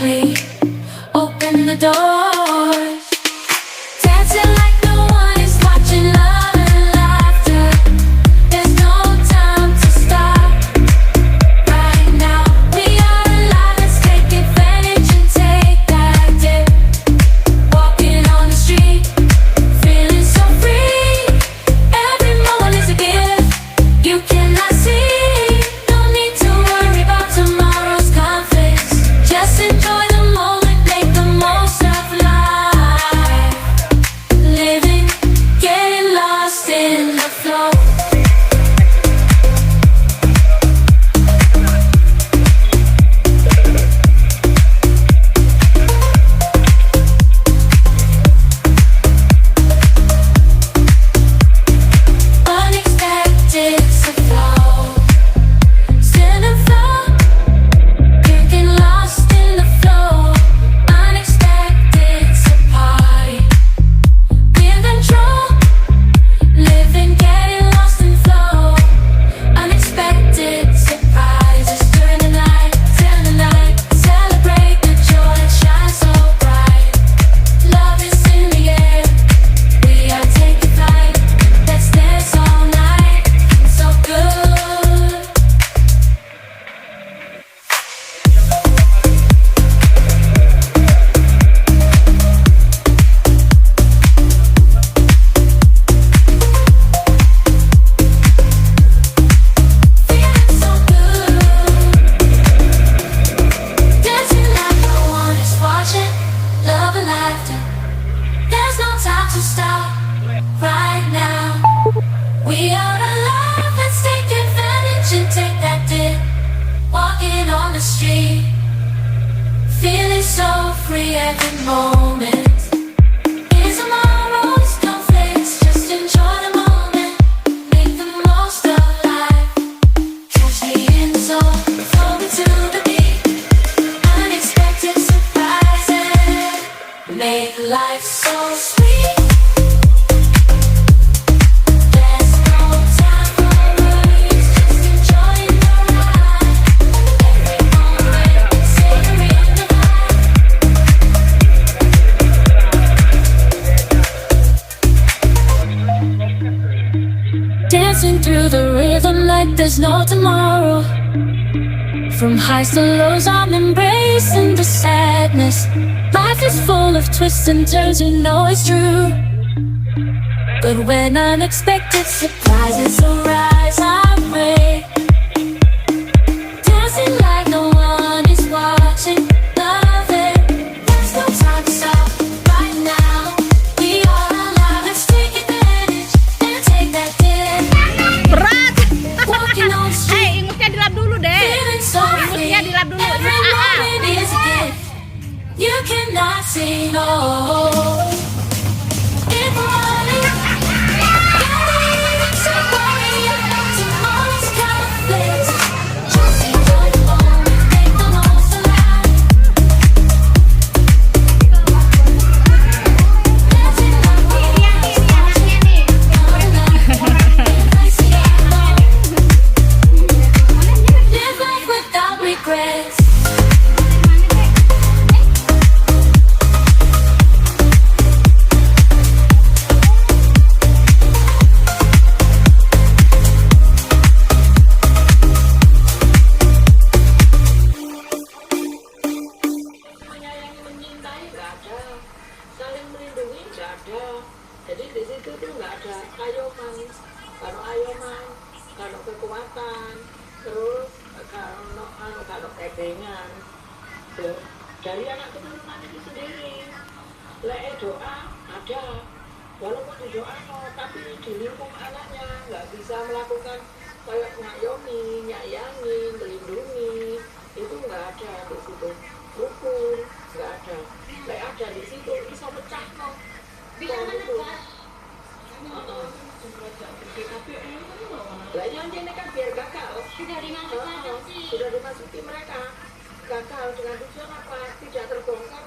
softly open the door, dancing like no one is watching. Love and laughter, there's no time to stop. Right now we are alive, let's take advantage and take that dip. Walking on the street, feeling so free. Every moment is a gift you cannot see. No need to worry about tomorrow's conflicts. Just enjoy the moment, make the most of life. Living, getting lost in the flow. Unexpected to flow, stand and flow, getting lost in the flow. Unexpected to party, be in control, living, getting lost in flow. Unexpected surprises during the night, celebrate the joy that shines so bright. Love is in the air, we are taking flight. Let's dance all night, so good. Feeling so good, dancing like no one is watching. Love and laughter, there's no time to stop. Right now we are alive, let's take advantage and take that dip. Walking on the street, feeling so free. Every moment is tomorrow's conflicts. Just enjoy the moment, make the most of life. Catch me in the zone, floating to the beat. Unexpected surprises make life so sweet. There's no time for worries, just enjoying the ride. Every moment is savoring the vibe. Dancing through the rhythm like there's no tomorrow. From highs to lows, I'm embracing the sadness. Life is full of twists and turns, you know it's true. But when unexpected surprises arise, I pray. Dancing like no one is watching. Love it, there's no time to stop. Right now, we are alive. Let's take advantage and take that dip. Berat. Walking on the street, Ingusnya dilap dulu deh. feeling so free. Ingusnya dilap dulu. Every moment is a gift you cannot say no. In the morning, getting so worry about tomorrow's conflicts. Just enjoy the moment, make the most of life. Dancing like no one is watching. Live life without regrets. Menyayangi, mencintai nggak ada, saling melindungi nggak ada. Jadi di situ tuh nggak ada ayoman. Kalau kekuatan, terus kalau tebengan. Tuh, dari anak keturunan itu sendiri. Doa ada, walaupun di doa tapi di lingkup anaknya nggak bisa melakukan kayak ngayomi, nyayangi, melindungi. Itu nggak ada di situ. Rukun nggak ada. Ada di situ bisa pecah kok. Bisa menegak. Lah yang ini kan biar gagal. Sudah dimasuki Sudah dimasuki mereka. Gagal dengan tujuan apa? Tidak terbongkar